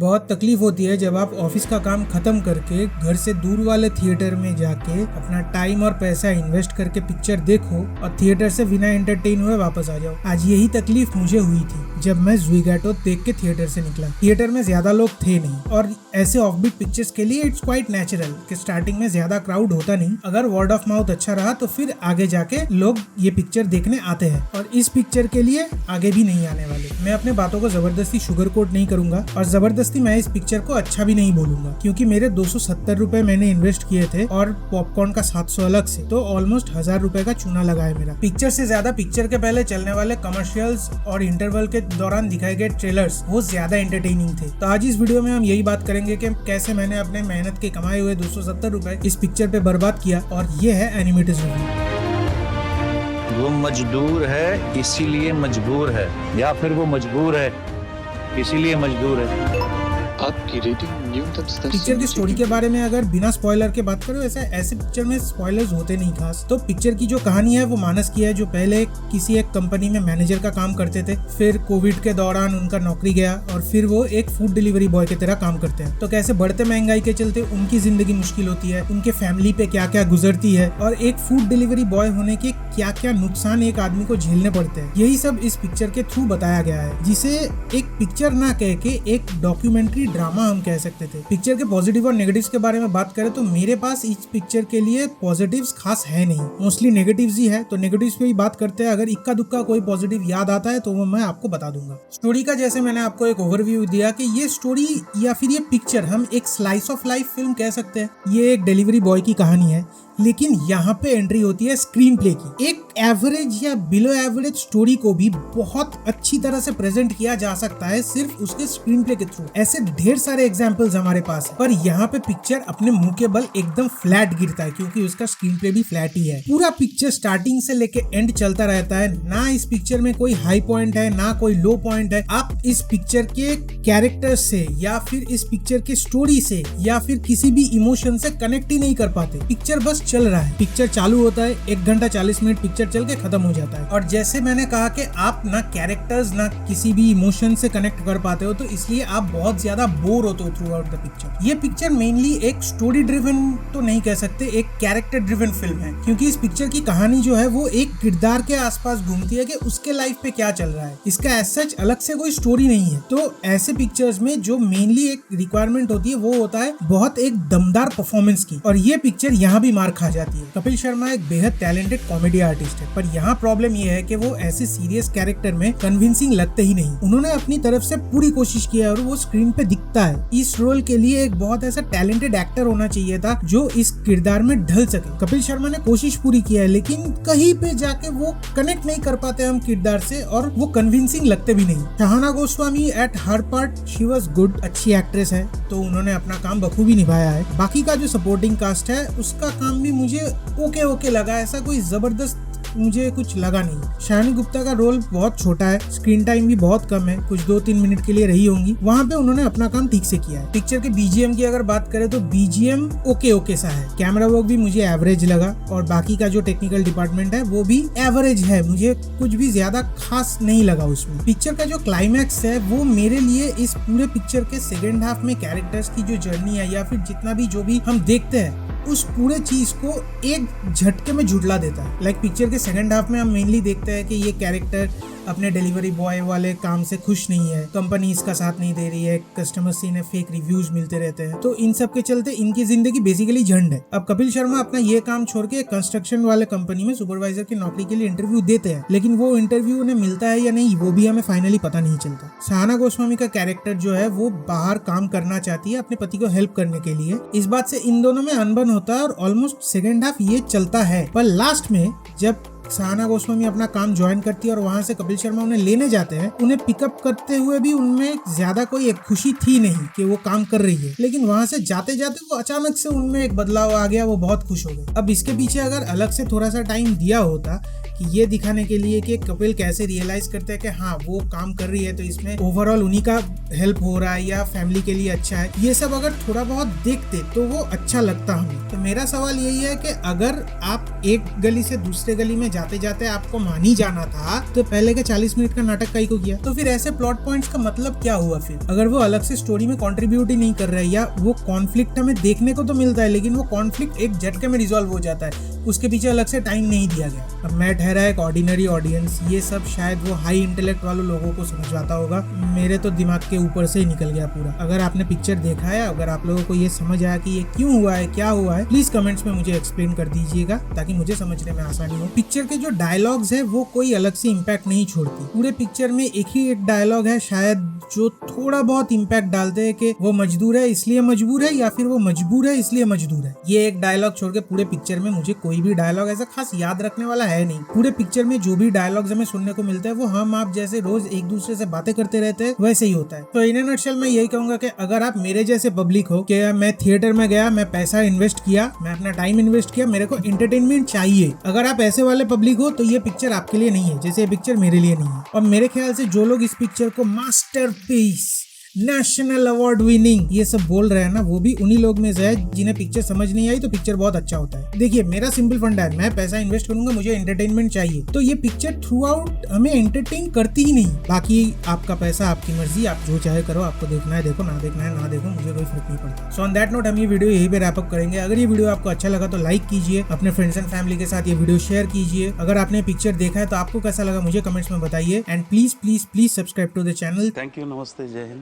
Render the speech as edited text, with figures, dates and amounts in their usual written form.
बहुत तकलीफ होती है जब आप ऑफिस का काम खत्म करके घर से दूर वाले थिएटर में जाके अपना टाइम और पैसा इन्वेस्ट करके पिक्चर देखो और थिएटर से बिना एंटरटेन हुए वापस आ जाओ। आज यही तकलीफ मुझे हुई थी जब मैं ज़ुइगैटो देख के थिएटर से निकला। थिएटर में ज्यादा लोग थे नहीं और ऐसे ऑफबीट पिक्चर्स के लिए इट्स क्वाइट नेचुरल कि स्टार्टिंग में ज्यादा क्राउड होता नहीं। अगर वर्ड ऑफ माउथ अच्छा रहा तो फिर आगे जाके लोग ये पिक्चर देखने आते हैं और इस पिक्चर के लिए आगे भी नहीं आने वाले। मैं अपने बातों को जबरदस्ती शुगर कोट नहीं करूंगा और जबरदस्ती मैं इस पिक्चर को अच्छा भी नहीं बोलूंगा, क्योंकि मेरे 270 रुपए मैंने इन्वेस्ट किए थे और पॉपकॉर्न का 700 अलग से, तो ऑलमोस्ट 1000 रुपए का चूना लगा है मेरा। पिक्चर से ज्यादा पिक्चर के पहले चलने वाले कमर्शियल्स और इंटरवल के दौरान दिखाए गए ट्रेलर्स वो ज्यादा एंटरटेनिंग थे। तो आज इस वीडियो में हम यही बात करेंगे कि कैसे मैंने अपने मेहनत के कमाए हुए 270 रुपए इस पिक्चर पे बर्बाद किया, और ये है एनिमेटेड रिव्यू। वो मजदूर है इसीलिए मजबूर है, या फिर वो मजबूर है इसीलिए मजदूर है। आपकी रेटिंग न्यूनतम स्तर पिक्चर की स्टोरी के बारे में अगर बिना स्पॉइलर के बात करो, ऐसे पिक्चर में स्पॉयलर्स होते नहीं खास। तो पिक्चर की जो कहानी है वो मानस की है, जो पहले किसी एक कंपनी में मैनेजर का काम करते थे, फिर कोविड के दौरान उनका नौकरी गया और फिर वो एक फूड डिलीवरी बॉय की तरह काम करते हैं। तो कैसे बढ़ते महंगाई के चलते उनकी जिंदगी मुश्किल होती है, उनके फैमिली पे क्या क्या गुजरती है और एक फूड डिलीवरी बॉय होने के क्या क्या नुकसान एक आदमी को झेलने पड़ते हैं, यही सब इस पिक्चर के थ्रू बताया गया है, जिसे एक पिक्चर ना कह के एक डॉक्यूमेंट्री ड्रामा हम कह सकते थे। पिक्चर के पॉजिटिव और नेगेटिव्स के बारे में बात करें तो मेरे पास इस पिक्चर के लिए पॉजिटिव्स खास है नहीं, मोस्टली नेगेटिव्स ही है। तो नेगेटिव्स पे ही बात करते हैं। अगर इक्का दुक्का कोई पॉजिटिव याद आता है तो वो मैं आपको बता दूंगा। स्टोरी का जैसे मैंने आपको एक ओवरव्यू दिया कि ये स्टोरी या फिर ये पिक्चर हम एक स्लाइस ऑफ लाइफ फिल्म कह सकते हैं। ये एक डिलीवरी बॉय की कहानी है, लेकिन यहाँ पे एंट्री होती है स्क्रीन प्ले की। एक एवरेज या बिलो एवरेज स्टोरी को भी बहुत अच्छी तरह से प्रेजेंट किया जा सकता है सिर्फ उसके स्क्रीन प्ले के थ्रू। ऐसे ढेर सारे एग्जांपल्स हमारे पास है, पर यहाँ पे पिक्चर अपने मुंह के बल एकदम फ्लैट गिरता है, क्योंकि उसका स्क्रीन प्ले भी फ्लैट ही है। पूरा पिक्चर स्टार्टिंग से लेके एंड चलता रहता है। ना इस पिक्चर में कोई हाई पॉइंट है ना कोई लो पॉइंट है। आप इस पिक्चर के कैरेक्टर से या फिर इस पिक्चर की स्टोरी से या फिर किसी भी इमोशन से कनेक्ट ही नहीं कर पाते। पिक्चर बस चल रहा है, पिक्चर चालू होता है, 1 घंटा 40 मिनट पिक्चर चल के खत्म हो जाता है। और जैसे मैंने कहा कि आप ना कैरेक्टर्स ना किसी भी इमोशन से कनेक्ट कर पाते हो, तो इसलिए आप बहुत ज्यादा बोर होते हो थ्रू आउट द पिक्चर। ये पिक्चर मेनली एक स्टोरी ड्रिवन तो नहीं कह सकते, एक कैरेक्टर ड्रिवन फिल्म है, क्योंकि इस पिक्चर की कहानी जो है वो एक किरदार के आसपास घूमती है कि उसके लाइफ पे क्या चल रहा है। इसका एज सच अलग से कोई स्टोरी नहीं है। तो ऐसे पिक्चर्स में जो मेनली एक रिक्वायरमेंट होती है वो होता है बहुत एक दमदार परफॉर्मेंस की, और ये पिक्चर यहाँ भी मार खा जाती है। कपिल शर्मा एक बेहद टैलेंटेड कॉमेडी आर्टिस्ट है, पर यहाँ प्रॉब्लम ये है कि वो ऐसे सीरियस कैरेक्टर में कन्विंसिंग लगते ही नहीं। उन्होंने अपनी तरफ से पूरी कोशिश की है और वो स्क्रीन पे दिखता है। इस रोल के लिए एक बहुत ऐसा टैलेंटेड एक्टर होना चाहिए था जो इस किरदार में ढल सके। कपिल शर्मा ने कोशिश पूरी की है, लेकिन कहीं पे जाके वो कनेक्ट नहीं कर पाते हम किरदार से, और वो कन्विंसिंग लगते भी नहीं। Shahana Goswami at her part she was good, अच्छी एक्ट्रेस है, तो उन्होंने अपना काम बखूबी निभाया है। बाकी का जो सपोर्टिंग कास्ट है उसका काम भी मुझे ओके लगा, ऐसा कोई जबरदस्त मुझे कुछ लगा नहीं। शायनी गुप्ता का रोल बहुत छोटा है, स्क्रीन टाइम भी बहुत कम है, कुछ 2-3 मिनट के लिए रही होंगी। वहाँ पे उन्होंने अपना काम ठीक से किया है। पिक्चर के बीजीएम की अगर बात करें तो बीजीएम ओके सा है। कैमरा वर्क भी मुझे एवरेज लगा, और बाकी का जो टेक्निकल डिपार्टमेंट है वो भी एवरेज है, मुझे कुछ भी ज्यादा खास नहीं लगा उसमें। पिक्चर का जो क्लाइमैक्स है वो मेरे लिए इस पूरे पिक्चर के सेकेंड हाफ में कैरेक्टर्स की जो जर्नी है या फिर जितना भी जो भी हम देखते हैं उस पूरे चीज को एक झटके में झुटला देता है। लाइक पिक्चर के सेकंड हाफ में हम मेनली देखते हैं कि ये कैरेक्टर अपने डिलीवरी बॉय वाले काम से खुश नहीं है, कंपनी इसका साथ नहीं दे रही है, कस्टमर से इन्हें फेक रिव्यूज मिलते रहते हैं, तो इन सब के चलते इनकी जिंदगी बेसिकली झंड है। अब कपिल शर्मा अपना ये काम छोड़ के कंस्ट्रक्शन वाले कंपनी में सुपरवाइजर की नौकरी के लिए इंटरव्यू देते हैं, लेकिन वो इंटरव्यू उन्हें मिलता है या नहीं वो भी हमें फाइनली पता नहीं चलता। शहाना गोस्वामी का कैरेक्टर जो है वो बाहर काम करना चाहती है अपने पति को हेल्प करने के लिए। इस बात से इन दोनों में अनबन होता है और ऑलमोस्ट सेकेंड हाफ ये चलता है, पर लास्ट में जब शहाना गोस्वामी अपना काम ज्वाइन करती है और वहाँ से कपिल शर्मा उन्हें लेने जाते हैं, उन्हें पिकअप करते हुए भी उनमें ज्यादा कोई एक खुशी थी नहीं कि वो काम कर रही है, लेकिन वहाँ से जाते जाते वो अचानक से उनमें एक बदलाव आ गया, वो बहुत खुश हो गए। अब इसके पीछे अगर अलग से थोड़ा सा टाइम दिया होता ये दिखाने के लिए कि कपिल कैसे रियलाइज करते हैं कि हाँ वो काम कर रही है तो इसमें ओवरऑल उन्हीं का हेल्प हो रहा है या फैमिली के लिए अच्छा है, ये सब अगर थोड़ा बहुत देखते तो वो अच्छा लगता हमें। तो मेरा सवाल यही है कि अगर आप एक गली से दूसरे गली में जाते जाते आपको मान ही जाना था तो पहले के 40 मिनट का नाटक काहे को किया? तो फिर ऐसे प्लॉट पॉइंट्स का मतलब क्या हुआ फिर, अगर वो अलग से स्टोरी में कंट्रीब्यूट ही नहीं कर रहे या वो कॉन्फ्लिक्ट हमें देखने को तो मिलता है लेकिन वो कॉन्फ्लिक्ट एक झटके में रिजॉल्व हो जाता है, उसके पीछे अलग से टाइम नहीं दिया गया। अब मैं ठहरा एक ऑर्डिनरी ऑडियंस, ये सब शायद वो हाई इंटेलेक्ट वालों लोगों को समझाता होगा, मेरे तो दिमाग के ऊपर से ही निकल गया पूरा। अगर आपने पिक्चर देखा है, अगर आप लोगों को ये समझ आया कि ये क्यों हुआ है, क्या हुआ है, प्लीज कमेंट्स में मुझे एक्सप्लेन कर दीजिएगा ताकि मुझे समझने में आसानी हो। पिक्चर के जो डायलॉग्स है वो कोई अलग से इम्पैक्ट नहीं छोड़ती, पूरे पिक्चर में एक ही एक डायलॉग है शायद जो थोड़ा बहुत इम्पैक्ट डालते हैं कि वो मजदूर है इसलिए मजबूर है या फिर वो मजबूर है इसलिए मजदूर है। ये एक डायलॉग छोड़ के पूरे पिक्चर में मुझे कोई भी डायलॉग ऐसा खास याद रखने वाला है नहीं। पूरे पिक्चर में जो भी डायलॉग्स हमें सुनने को मिलता है वो हम आप जैसे रोज एक दूसरे से बातें करते रहते हैं वैसे ही होता है। तो इन नटशेल मैं यही कहूंगा कि अगर आप मेरे जैसे पब्लिक हो कि मैं थिएटर में गया, मैं पैसा इन्वेस्ट किया, मैं अपना टाइम इन्वेस्ट किया, मेरे को एंटरटेनमेंट चाहिए, अगर आप ऐसे वाले पब्लिक हो तो ये पिक्चर आपके लिए नहीं है जैसे ये पिक्चर मेरे लिए नहीं है। और मेरे ख्याल से जो लोग इस पिक्चर को मास्टरपीस, नेशनल अवार्ड विनिंग ये सब बोल रहे हैं ना, वो भी उन्हीं लोग में से है जिन्हें पिक्चर समझ नहीं आई तो पिक्चर बहुत अच्छा होता है। देखिए मेरा सिंपल फंडा है, मैं पैसा इन्वेस्ट करूंगा, मुझे एंटरटेनमेंट चाहिए, तो ये पिक्चर थ्रू आउट हमें एंटरटेन करती ही नहीं। बाकी आपका पैसा आपकी मर्जी, आप जो चाहे करो, आपको देखना है देखो, ना देखना है ना देखो, मुझे कोई फर्क नहीं पड़ता। सो ऑन दैट नोट हम ये वीडियो यही पे रैप अप करेंगे। अगर ये वीडियो आपको अच्छा लगा तो लाइक कीजिए, अपने फ्रेंड्स एंड फैमिली के साथ ये वीडियो शेयर कीजिए। अगर आपने पिक्चर देखा है तो आपको कैसा लगा मुझे कमेंट्स में बताइए and please please please subscribe to the channel. Thank you, नमस्ते, जय हिंद।